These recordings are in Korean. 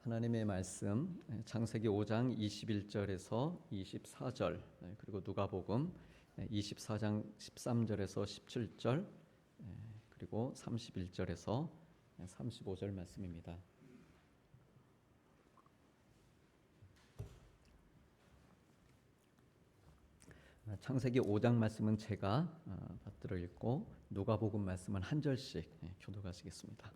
하나님의 말씀 창세기 5장 21절에서 24절 그리고 누가복음 24장 13절에서 17절 그리고 31절에서 35절 말씀입니다. 창세기 5장 말씀은 제가 받들어 읽고 누가복음 말씀은 한 절씩 교독하시겠습니다.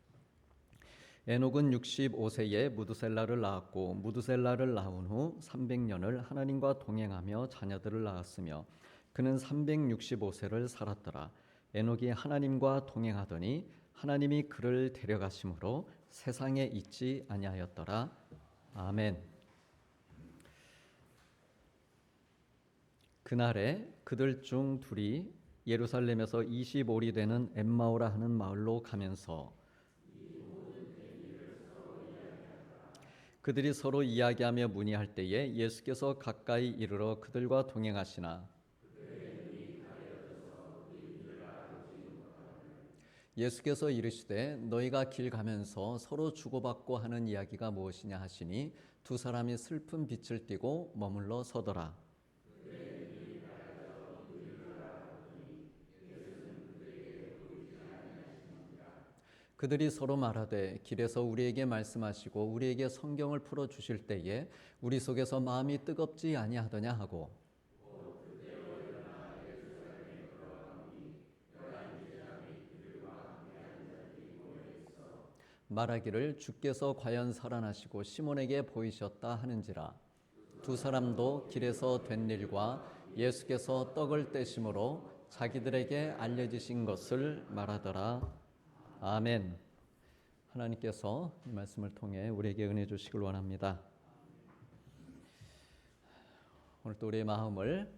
에녹은 65세에 무두셀라를 낳았고 무두셀라를 낳은 후 300년을 하나님과 동행하며 자녀들을 낳았으며 그는 365세를 살았더라. 에녹이 하나님과 동행하더니 하나님이 그를 데려가심으로 세상에 있지 아니하였더라. 아멘. 그날에 그들 중 둘이 예루살렘에서 25리 되는 엠마오라 하는 마을로 가면서 그들이 서로 이야기하며 문의할 때에 예수께서 가까이 이르러 그들과 동행하시나 예수께서 이르시되 너희가 길 가면서 서로 주고받고 하는 이야기가 무엇이냐 하시니 두 사람이 슬픈 빛을 띠고 머물러 서더라. 그들이 서로 말하되 길에서 우리에게 말씀하시고 우리에게 성경을 풀어 주실 때에 우리 속에서 마음이 뜨겁지 아니하더냐 하고 말하기를 주께서 과연 살아나시고 시몬에게 보이셨다 하는지라. 두 사람도 길에서 된 일과 예수께서 떡을 떼심으로 자기들에게 알려지신 것을 말하더라. 아멘. 하나님께서 이 말씀을 통해 우리에게 은혜 주시길 원합니다. 오늘 또 우리의 마음을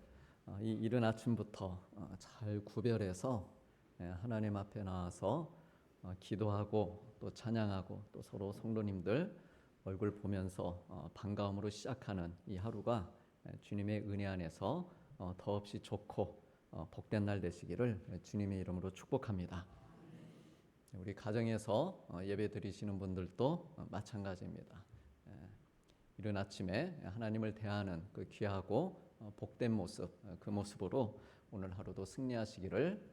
이 이른 아침부터 잘 구별해서 하나님 앞에 나와서 기도하고 또 찬양하고 또 서로 성도님들 얼굴 보면서 반가움으로 시작하는 이 하루가 주님의 은혜 안에서 더없이 좋고 복된 날 되시기를 주님의 이름으로 축복합니다. 우리 가정에서 예배 드리시는 분들도 마찬가지입니다. 이른 아침에 하나님을 대하는 그 귀하고 복된 모습, 그 모습으로 오늘 하루도 승리하시기를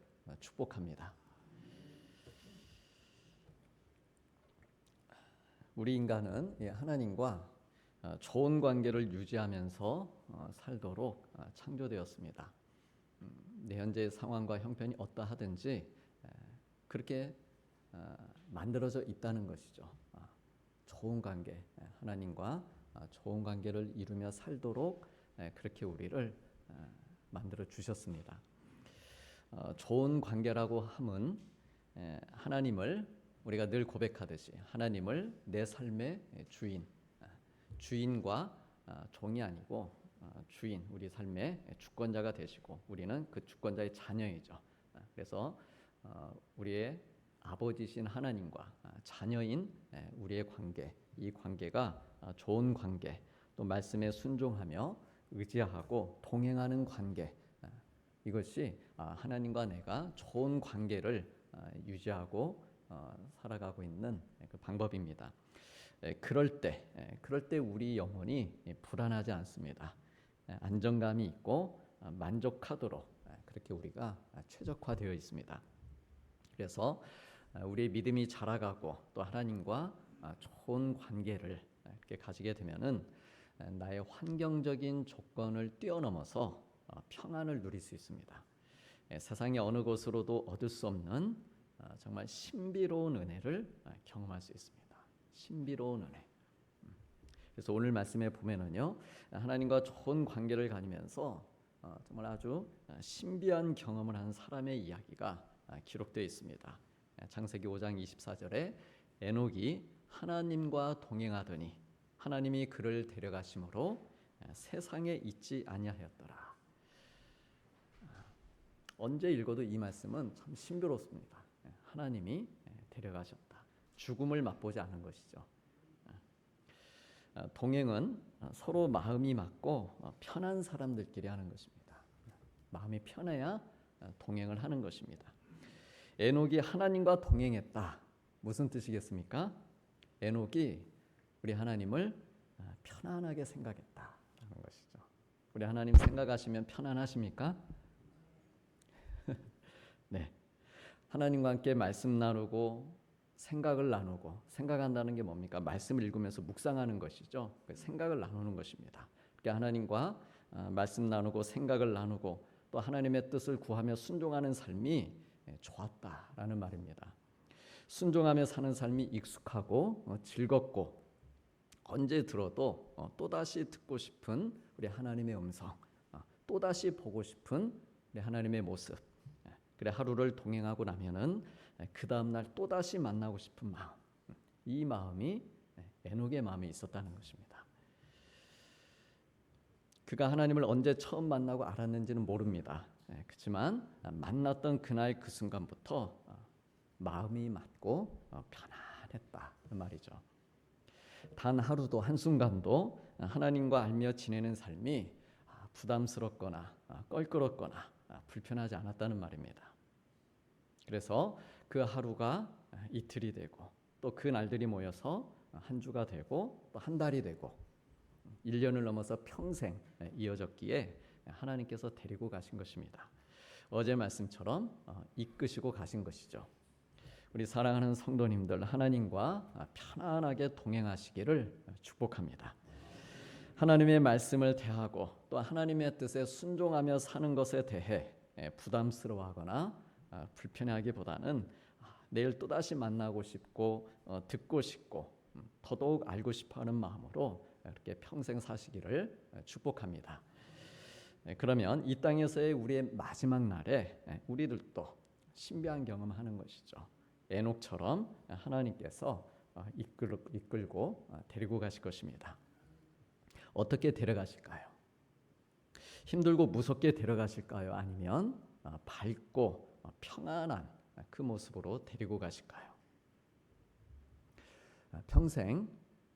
축복합니다. 우리 인간은 하나님과 좋은 관계를 유지하면서 살도록 창조되었습니다. 내 현재의 상황과 형편이 어떠하든지 그렇게 만들어져 있다는 것이죠. 좋은 관계, 하나님과 좋은 관계를 이루며 살도록 그렇게 우리를 만들어 주셨습니다. 좋은 관계라고 함은 하나님을 우리가 늘 고백하듯이 하나님을 내 삶의 주인, 주인과 종이 아니고 주인, 우리 삶의 주권자가 되시고 우리는 그 주권자의 자녀이죠. 그래서 우리의 아버지신 하나님과 자녀인 우리의 관계, 이 관계가 좋은 관계, 또 말씀에 순종하며 의지하고 동행하는 관계, 이것이 하나님과 내가 좋은 관계를 유지하고 살아가고 있는 그 방법입니다. 그럴 때 우리 영혼이 불안하지 않습니다. 안정감이 있고 만족하도록 그렇게 우리가 최적화되어 있습니다. 그래서 우리의 믿음이 자라가고 또 하나님과 좋은 관계를 이렇게 가지게 되면은 나의 환경적인 조건을 뛰어넘어서 평안을 누릴 수 있습니다. 세상의 어느 곳으로도 얻을 수 없는 정말 신비로운 은혜를 경험할 수 있습니다. 신비로운 은혜. 그래서 오늘 말씀에 보면은요, 하나님과 좋은 관계를 가지면서 정말 아주 신비한 경험을 하는 사람의 이야기가 기록되어 있습니다. 창세기 5장 24절에 에녹이 하나님과 동행하더니 하나님이 그를 데려가심으로 세상에 있지 아니하였더라. 언제 읽어도 이 말씀은 참 신비롭습니다. 하나님이 데려가셨다. 죽음을 맛보지 않은 것이죠. 동행은 서로 마음이 맞고 편한 사람들끼리 하는 것입니다. 마음이 편해야 동행을 하는 것입니다. 에녹이 하나님과 동행했다. 무슨 뜻이겠습니까? 에녹이 우리 하나님을 편안하게 생각했다라는 것이죠. 우리 하나님 생각하시면 편안하십니까? 네. 하나님과 함께 말씀 나누고 생각을 나누고, 생각한다는 게 뭡니까? 말씀을 읽으면서 묵상하는 것이죠. 생각을 나누는 것입니다. 그러니까 하나님과 말씀 나누고 생각을 나누고 또 하나님의 뜻을 구하며 순종하는 삶이 좋았다라는 말입니다. 순종하며 사는 삶이 익숙하고 즐겁고 언제 들어도 또다시 듣고 싶은 우리 하나님의 음성, 또다시 보고 싶은 우리 하나님의 모습. 그래 하루를 동행하고 나면은 그 다음 날 또다시 만나고 싶은 마음, 이 마음이 에녹의 마음에 있었다는 것입니다. 그가 하나님을 언제 처음 만나고 알았는지는 모릅니다. 그렇지만 만났던 그날 그 순간부터 마음이 맞고 편안했다 말이죠. 단 하루도 한순간도 하나님과 알며 지내는 삶이 부담스럽거나 껄끄럽거나 불편하지 않았다는 말입니다. 그래서 그 하루가 이틀이 되고 또 그 날들이 모여서 한 주가 되고 또 한 달이 되고 1년을 넘어서 평생 이어졌기에 하나님께서 데리고 가신 것입니다. 어제 말씀처럼 이끄시고 가신 것이죠. 우리 사랑하는 성도님들, 하나님과 편안하게 동행하시기를 축복합니다. 하나님의 말씀을 대하고 또 하나님의 뜻에 순종하며 사는 것에 대해 부담스러워하거나 불편해하기보다는 내일 또다시 만나고 싶고 듣고 싶고 더더욱 알고 싶어하는 마음으로 이렇게 평생 사시기를 축복합니다. 그러면 이 땅에서의 우리의 마지막 날에 우리들도 신비한 경험하는 것이죠. 에녹처럼 하나님께서 이끌고 데리고 가실 것입니다. 어떻게 데려가실까요? 힘들고 무섭게 데려가실까요? 아니면 밝고 평안한 그 모습으로 데리고 가실까요? 평생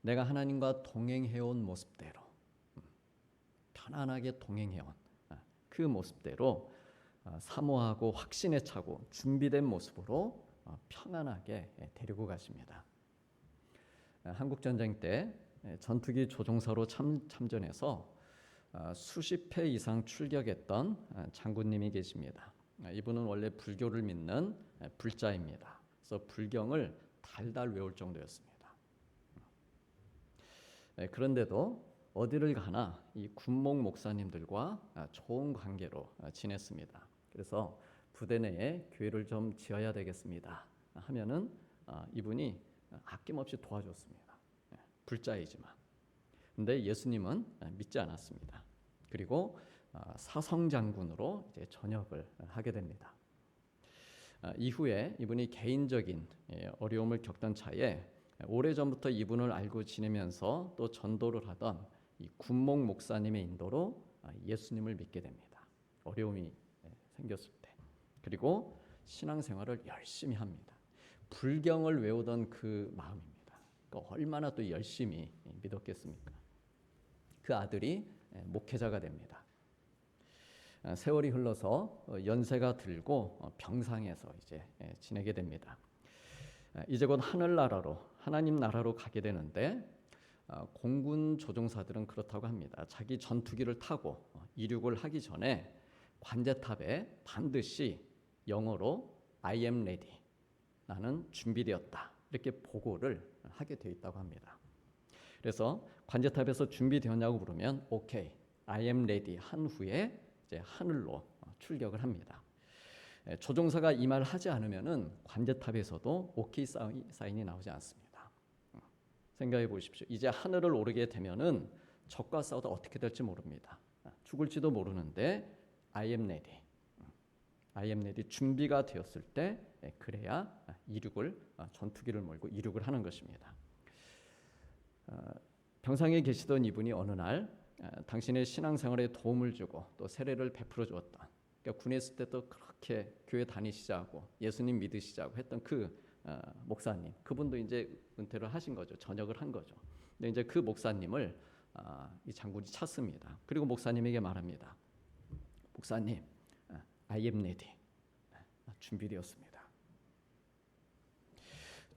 내가 하나님과 동행해온 모습대로, 편안하게 동행해온 그 모습대로 사모하고 확신에 차고 준비된 모습으로 평안하게 데리고 가십니다. 한국전쟁 때 전투기 조종사로 참전해서 수십 회 이상 출격했던 장군님이 계십니다. 이분은 원래 불교를 믿는 불자입니다. 그래서 불경을 달달 외울 정도였습니다. 그런데도 어디를 가나 이 군목 목사님들과 좋은 관계로 지냈습니다. 그래서 부대 내에 교회를 좀 지어야 되겠습니다 하면은 이분이 아낌없이 도와줬습니다. 불자이지만. 근데 예수님은 믿지 않았습니다. 그리고 사성장군으로 이제 전역을 하게 됩니다. 이후에 이분이 개인적인 어려움을 겪던 차에 오래전부터 이분을 알고 지내면서 또 전도를 하던 이 군목 목사님의 인도로 예수님을 믿게 됩니다. 어려움이 생겼을 때. 그리고 신앙생활을 열심히 합니다. 불경을 외우던 그 마음입니다. 그러니까 얼마나 또 열심히 믿었겠습니까? 그 아들이 목회자가 됩니다. 세월이 흘러서 연세가 들고 병상에서 이제 지내게 됩니다. 이제 곧 하늘나라로 하나님 나라로 가게 되는데 공군 조종사들은 그렇다고 합니다. 자기 전투기를 타고 이륙을 하기 전에 관제탑에 반드시 영어로 I am ready, 나는 준비되었다, 이렇게 보고를 하게 되어 있다고 합니다. 그래서 관제탑에서 준비되었냐고 물으면 오케이, I am ready 한 후에 이제 하늘로 출격을 합니다. 조종사가 이 말을 하지 않으면은 관제탑에서도 오케이 사인이 나오지 않습니다. 생각해 보십시오. 이제 하늘을 오르게 되면은 적과 싸우다 어떻게 될지 모릅니다. 죽을지도 모르는데 I am ready, I am ready 준비가 되었을 때 그래야 이륙을 전투기를 몰고 이륙을 하는 것입니다. 병상에 계시던 이분이 어느 날 당신의 신앙생활에 도움을 주고 또 세례를 베풀어 주었던, 그러니까 군에 있을 때도 그렇게 교회 다니시자고 예수님 믿으시자고 했던 그 목사님, 그분도 이제 은퇴를 하신 거죠. 전역을 한 거죠. 근데 이제 그 목사님을 이 장군이 찾습니다. 그리고 목사님에게 말합니다. 목사님, I am ready, 준비되었습니다.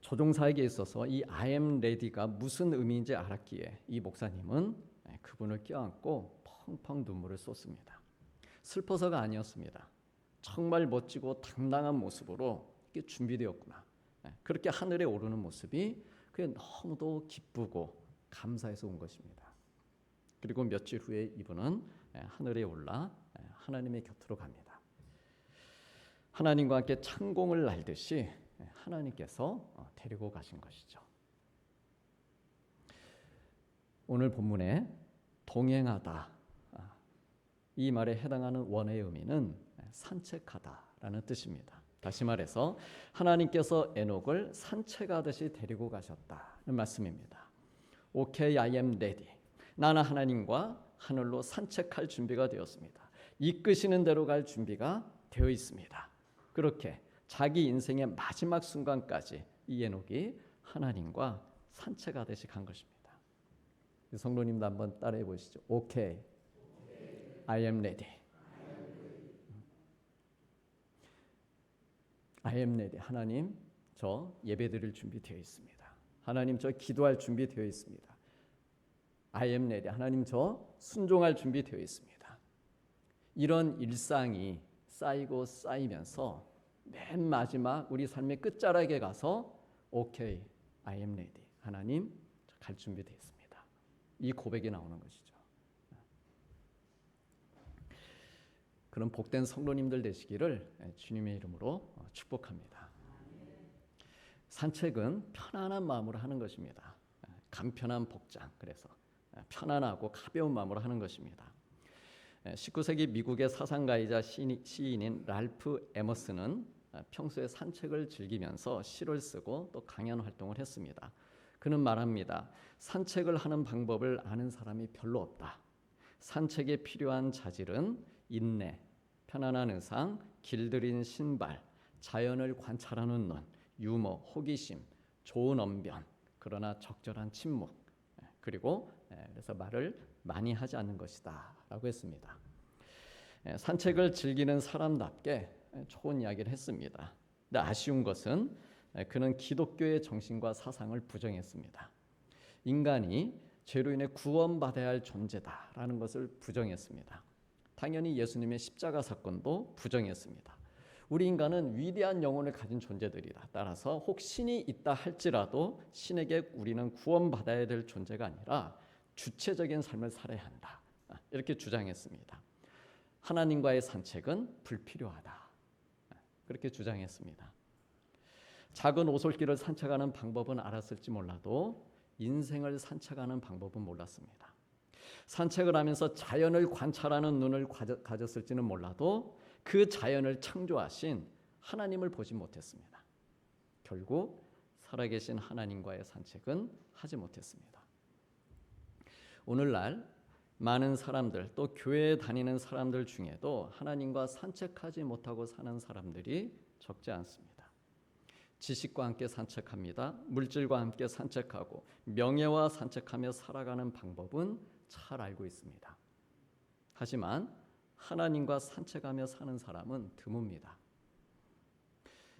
조종사에게 있어서 이 I am ready가 무슨 의미인지 알았기에 이 목사님은 그분을 껴안고 펑펑 눈물을 쏟습니다. 슬퍼서가 아니었습니다. 정말 멋지고 당당한 모습으로 이게 준비되었구나. 그렇게 하늘에 오르는 모습이 그게 너무도 기쁘고 감사해서 온 것입니다. 그리고 며칠 후에 이분은 하늘에 올라 하나님의 곁으로 갑니다. 하나님과 함께 창공을 날듯이 하나님께서 데리고 가신 것이죠. 오늘 본문에 동행하다, 이 말에 해당하는 원어의 의미는 산책하다라는 뜻입니다. 다시 말해서 하나님께서 에녹을 산책하듯이 데리고 가셨다는 말씀입니다. 오케이, I am ready. 나는 하나님과 하늘로 산책할 준비가 되었습니다. 이끄시는 대로 갈 준비가 되어 있습니다. 그렇게 자기 인생의 마지막 순간까지 이 에녹이 하나님과 산책하듯이 간 것입니다. 성도님도 한번 따라해 보시죠. 오케이, I am ready. I am ready. 하나님, 저 예배드릴 준비 되어 있습니다. 하나님, 저 기도할 준비 되어 있습니다. I am ready. 하나님, 저 순종할 준비 되어 있습니다. 이런 일상이 쌓이고 쌓이면서 맨 마지막 우리 삶의 끝자락에 가서 오케이, I am ready. 하나님, 저 갈 준비 되어 있습니다. 이 고백이 나오는 것이죠. 그런 복된 성도님들 되시기를 주님의 이름으로 축복합니다. 산책은 편안한 마음으로 하는 것입니다. 간편한 복장, 그래서 편안하고 가벼운 마음으로 하는 것입니다. 19세기 미국의 사상가이자 시인인 랄프 에머슨은 평소에 산책을 즐기면서 시를 쓰고 또 강연 활동을 했습니다. 그는 말합니다. 산책을 하는 방법을 아는 사람이 별로 없다. 산책에 필요한 자질은 인내, 편안한 의상, 길들인 신발, 자연을 관찰하는 눈, 유머, 호기심, 좋은 언변, 그러나 적절한 침묵, 그리고 그래서 말을 많이 하지 않는 것이다 라고 했습니다. 산책을 즐기는 사람답게 좋은 이야기를 했습니다. 근데 아쉬운 것은 그는 기독교의 정신과 사상을 부정했습니다. 인간이 죄로 인해 구원받아야 할 존재다라는 것을 부정했습니다. 당연히 예수님의 십자가 사건도 부정했습니다. 우리 인간은 위대한 영혼을 가진 존재들이다. 따라서 혹 신이 있다 할지라도 신에게 우리는 구원받아야 될 존재가 아니라 주체적인 삶을 살아야 한다. 이렇게 주장했습니다. 하나님과의 산책은 불필요하다. 그렇게 주장했습니다. 작은 오솔길을 산책하는 방법은 알았을지 몰라도 인생을 산책하는 방법은 몰랐습니다. 산책을 하면서 자연을 관찰하는 눈을 가졌을지는 몰라도 그 자연을 창조하신 하나님을 보지 못했습니다. 결국 살아계신 하나님과의 산책은 하지 못했습니다. 오늘날 많은 사람들, 또 교회에 다니는 사람들 중에도 하나님과 산책하지 못하고 사는 사람들이 적지 않습니다. 지식과 함께 산책합니다. 물질과 함께 산책하고 명예와 산책하며 살아가는 방법은 잘 알고 있습니다. 하지만 하나님과 산책하며 사는 사람은 드뭅니다.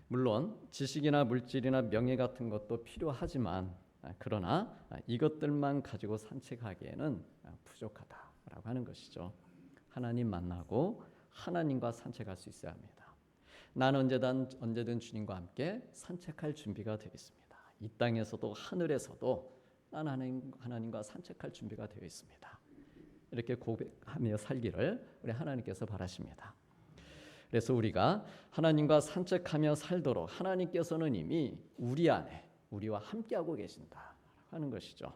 물론 지식이나 물질이나 명예 같은 것도 필요하지만 그러나 이것들만 가지고 산책하기에는 부족하다라고 하는 것이죠. 하나님 만나고 하나님과 산책할 수 있어야 합니다. 나는 언제든 주님과 함께 산책할 준비가 되어 있습니다. 이 땅에서도 하늘에서도 나는 하나님과 산책할 준비가 되어 있습니다. 이렇게 고백하며 살기를 우리 하나님께서 바라십니다. 그래서 우리가 하나님과 산책하며 살도록 하나님께서는 이미 우리 안에 우리와 함께하고 계신다 하는 것이죠.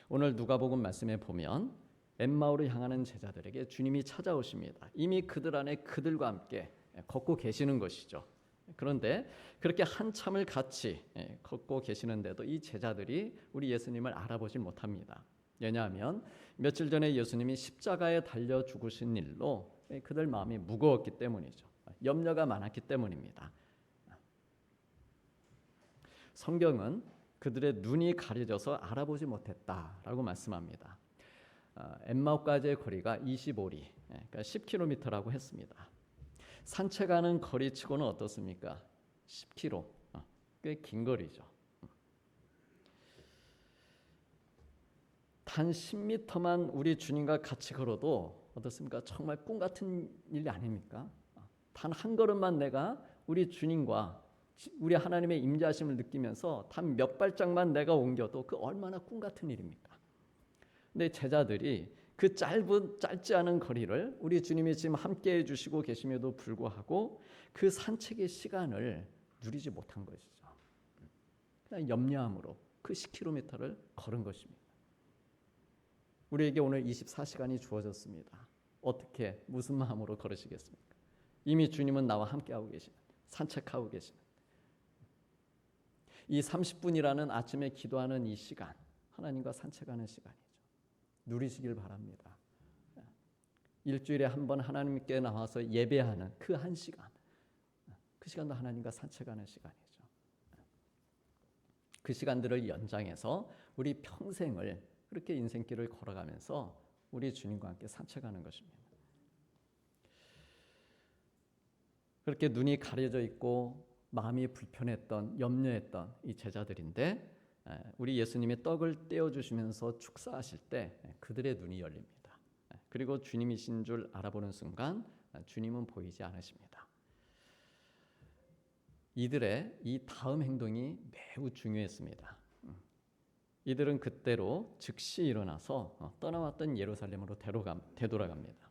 오늘 누가복음 말씀에 보면 엠마오를 향하는 제자들에게 주님이 찾아오십니다. 이미 그들 안에 그들과 함께 걷고 계시는 것이죠. 그런데 그렇게 한참을 같이 걷고 계시는데도 이 제자들이 우리 예수님을 알아보질 못합니다. 왜냐하면 며칠 전에 예수님이 십자가에 달려 죽으신 일로 그들 마음이 무거웠기 때문이죠. 염려가 많았기 때문입니다. 성경은 그들의 눈이 가려져서 알아보지 못했다라고 말씀합니다. 엠마오까지의 거리가 25리, 그러니까 10km라고 했습니다. 산책하는 거리치고는 어떻습니까? 10km, 꽤 긴 거리죠. 단 10m만 우리 주님과 같이 걸어도 어떻습니까? 정말 꿈 같은 일 아닙니까? 단 한 걸음만 내가 우리 주님과 우리 하나님의 임재하심을 느끼면서 단 몇 발짝만 내가 옮겨도 그 얼마나 꿈 같은 일입니까? 근데 제자들이 그 짧지 않은 거리를 우리 주님이 지금 함께해 주시고 계심에도 불구하고 그 산책의 시간을 누리지 못한 것이죠. 그냥 염려함으로 그 10km를 걸은 것입니다. 우리에게 오늘 24시간이 주어졌습니다. 어떻게 무슨 마음으로 걸으시겠습니까? 이미 주님은 나와 함께하고 계시는, 산책하고 계시는 이 30분이라는 아침에 기도하는 이 시간, 하나님과 산책하는 시간이죠. 누리시길 바랍니다. 일주일에 한 번 하나님께 나와서 예배하는 그 한 시간, 그 시간도 하나님과 산책하는 시간이죠. 그 시간들을 연장해서 우리 평생을 그렇게 인생길을 걸어가면서 우리 주님과 함께 산책하는 것입니다. 그렇게 눈이 가려져 있고 마음이 불편했던, 염려했던 이 제자들인데 우리 예수님이 떡을 떼어주시면서 축사하실 때 그들의 눈이 열립니다. 그리고 주님이신 줄 알아보는 순간 주님은 보이지 않으십니다. 이들의 이 다음 행동이 매우 중요했습니다. 이들은 그때로 즉시 일어나서 떠나왔던 예루살렘으로 되돌아갑니다.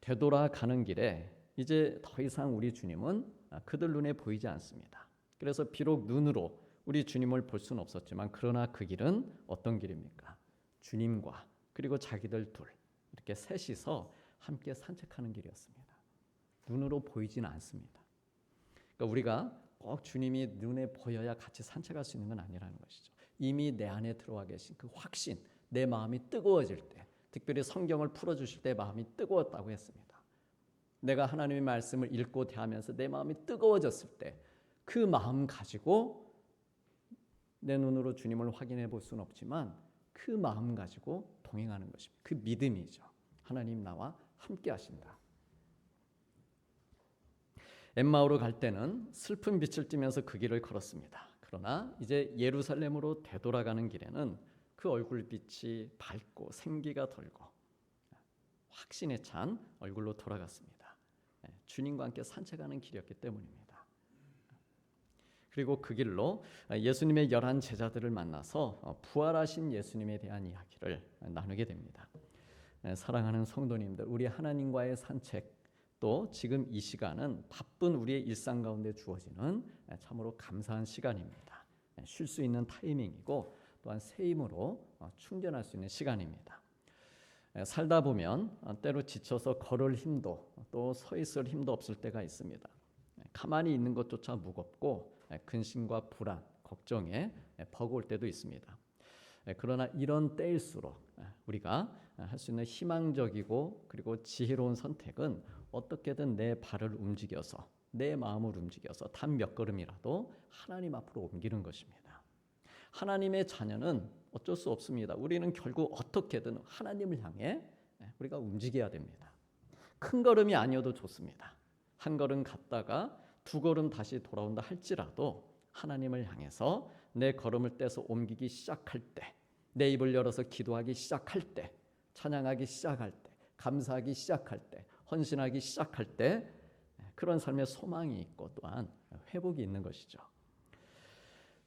되돌아가는 길에 이제 더 이상 우리 주님은 그들 눈에 보이지 않습니다. 그래서 비록 눈으로 우리 주님을 볼 수는 없었지만 그러나 그 길은 어떤 길입니까? 주님과 그리고 자기들 둘 이렇게 셋이서 함께 산책하는 길이었습니다. 눈으로 보이지는 않습니다. 그러니까 우리가 꼭 주님이 눈에 보여야 같이 산책할 수 있는 건 아니라는 것이죠. 이미 내 안에 들어와 계신 그 확신, 내 마음이 뜨거워질 때, 특별히 성경을 풀어주실 때 마음이 뜨거웠다고 했습니다. 내가 하나님의 말씀을 읽고 대하면서 내 마음이 뜨거워졌을 때 그 마음 가지고 내 눈으로 주님을 확인해 볼 수는 없지만 그 마음 가지고 동행하는 것입니다. 그 믿음이죠. 하나님 나와 함께 하신다. 엠마오로 갈 때는 슬픈 빛을 띠면서 그 길을 걸었습니다. 그러나 이제 예루살렘으로 되돌아가는 길에는 그 얼굴빛이 밝고 생기가 돌고 확신에 찬 얼굴로 돌아갔습니다. 주님과 함께 산책하는 길이었기 때문입니다. 그리고 그 길로 예수님의 11 제자들을 만나서 부활하신 예수님에 대한 이야기를 나누게 됩니다. 사랑하는 성도님들, 우리 하나님과의 산책, 또 지금 이 시간은 바쁜 우리의 일상 가운데 주어지는 참으로 감사한 시간입니다. 쉴 수 있는 타이밍이고 또한 새 힘으로 충전할 수 있는 시간입니다. 살다 보면 때로 지쳐서 걸을 힘도 또 서 있을 힘도 없을 때가 있습니다. 가만히 있는 것조차 무겁고 근심과 불안, 걱정에 버거울 때도 있습니다. 그러나 이런 때일수록 우리가 할 수 있는 희망적이고 그리고 지혜로운 선택은 어떻게든 내 발을 움직여서 내 마음을 움직여서 단 몇 걸음이라도 하나님 앞으로 옮기는 것입니다. 하나님의 자녀는 어쩔 수 없습니다. 우리는 결국 어떻게든 하나님을 향해 우리가 움직여야 됩니다. 큰 걸음이 아니어도 좋습니다. 한 걸음 갔다가 두 걸음 다시 돌아온다 할지라도 하나님을 향해서 내 걸음을 떼서 옮기기 시작할 때, 내 입을 열어서 기도하기 시작할 때, 찬양하기 시작할 때, 감사하기 시작할 때, 헌신하기 시작할 때 그런 삶의 소망이 있고 또한 회복이 있는 것이죠.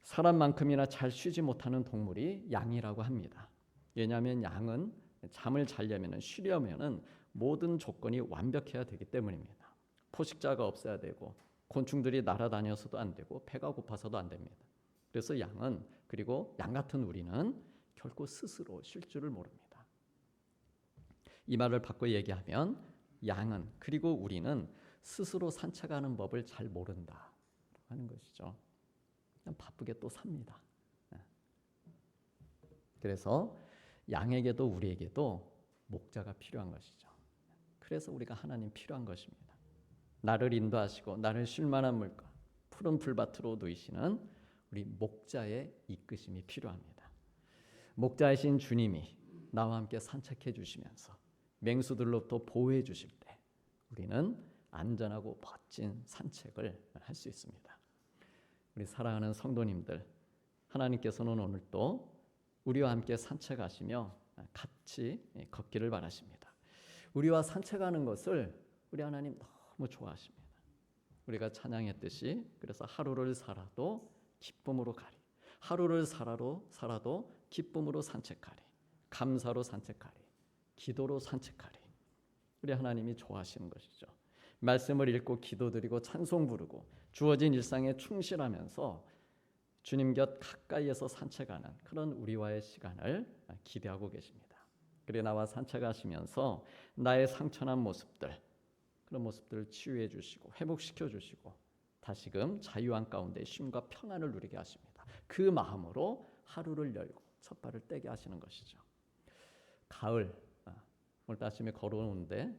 사람만큼이나 잘 쉬지 못하는 동물이 양이라고 합니다. 왜냐하면 양은 잠을 자려면 쉬려면 모든 조건이 완벽해야 되기 때문입니다. 포식자가 없어야 되고 곤충들이 날아다녀서도 안 되고 배가 고파서도 안 됩니다. 그래서 양은, 그리고 양 같은 우리는 결코 스스로 쉴 줄을 모릅니다. 이 말을 바꿔 얘기하면 양은, 그리고 우리는 스스로 산책하는 법을 잘 모른다 하는 것이죠. 그냥 바쁘게 또 삽니다. 그래서 양에게도 우리에게도 목자가 필요한 것이죠. 그래서 우리가 하나님 필요한 것입니다. 나를 인도하시고 나를 쉴만한 물가, 푸른 풀밭으로 누이시는 우리 목자의 이끄심이 필요합니다. 목자이신 주님이 나와 함께 산책해 주시면서 맹수들로부터 보호해 주실 때 우리는 안전하고 멋진 산책을 할 수 있습니다. 우리 사랑하는 성도님들, 하나님께서는 오늘 또 우리와 함께 산책하시며 같이 걷기를 바라십니다. 우리와 산책하는 것을 우리 하나님 너무 좋아하십니다. 우리가 찬양했듯이 그래서 하루를 살아도 기쁨으로 가리, 하루를 살아도 기쁨으로 산책하리, 감사로 산책하리, 기도로 산책하리. 우리 하나님이 좋아하시는 것이죠. 말씀을 읽고 기도드리고 찬송 부르고 주어진 일상에 충실하면서 주님 곁 가까이에서 산책하는 그런 우리와의 시간을 기대하고 계십니다. 그래 나와 산책하시면서 나의 상처난 모습들, 그런 모습들을 치유해 주시고 회복시켜 주시고 다시금 자유한 가운데 쉼과 평안을 누리게 하십니다. 그 마음으로 하루를 열고 첫 발을 떼게 하시는 것이죠. 가을, 오늘 아침에 걸어오는데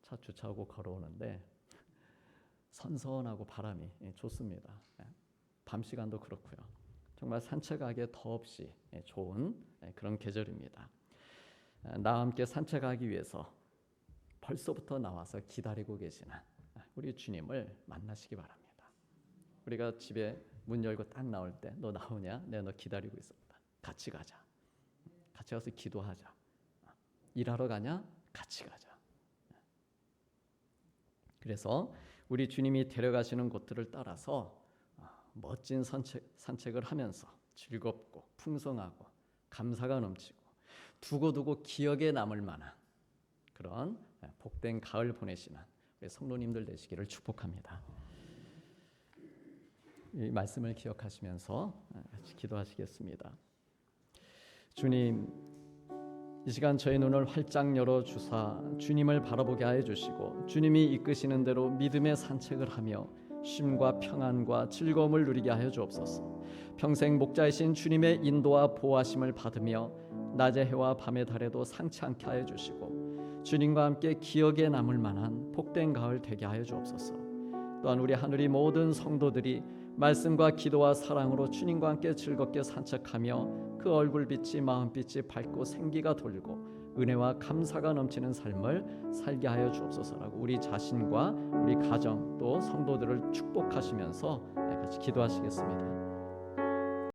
차 주차하고 걸어오는데 선선하고 바람이 좋습니다. 밤 시간도 그렇고요. 정말 산책하기에 더없이 좋은 그런 계절입니다. 나와 함께 산책하기 위해서 벌써부터 나와서 기다리고 계시는 우리 주님을 만나시기 바랍니다. 우리가 집에 문 열고 딱 나올 때 너 나오냐? 내가 너 기다리고 있습니다. 같이 가자. 같이 가서 기도하자. 일하러 가냐? 같이 가자. 그래서 우리 주님이 데려가시는 곳들을 따라서 멋진 산책을 하면서 즐겁고 풍성하고 감사가 넘치고 두고두고 기억에 남을 만한 그런 복된 가을 보내시는 우리 성도님들 되시기를 축복합니다. 이 말씀을 기억하시면서 같이 기도하시겠습니다. 주님, 이 시간 저희 눈을 활짝 열어주사 주님을 바라보게 하여 주시고 주님이 이끄시는 대로 믿음의 산책을 하며 쉼과 평안과 즐거움을 누리게 하여 주옵소서. 평생 목자이신 주님의 인도와 보호하심을 받으며 낮의 해와 밤의 달에도 상치 않게 하여 주시고 주님과 함께 기억에 남을 만한 복된 가을 되게 하여 주옵소서. 또한 우리 하늘이 모든 성도들이 말씀과 기도와 사랑으로 주님과 함께 즐겁게 산책하며 그 얼굴빛이 마음빛이 밝고 생기가 돌고 은혜와 감사가 넘치는 삶을 살게 하여 주옵소서라고 우리 자신과 우리 가정 또 성도들을 축복하시면서 같이 기도하시겠습니다.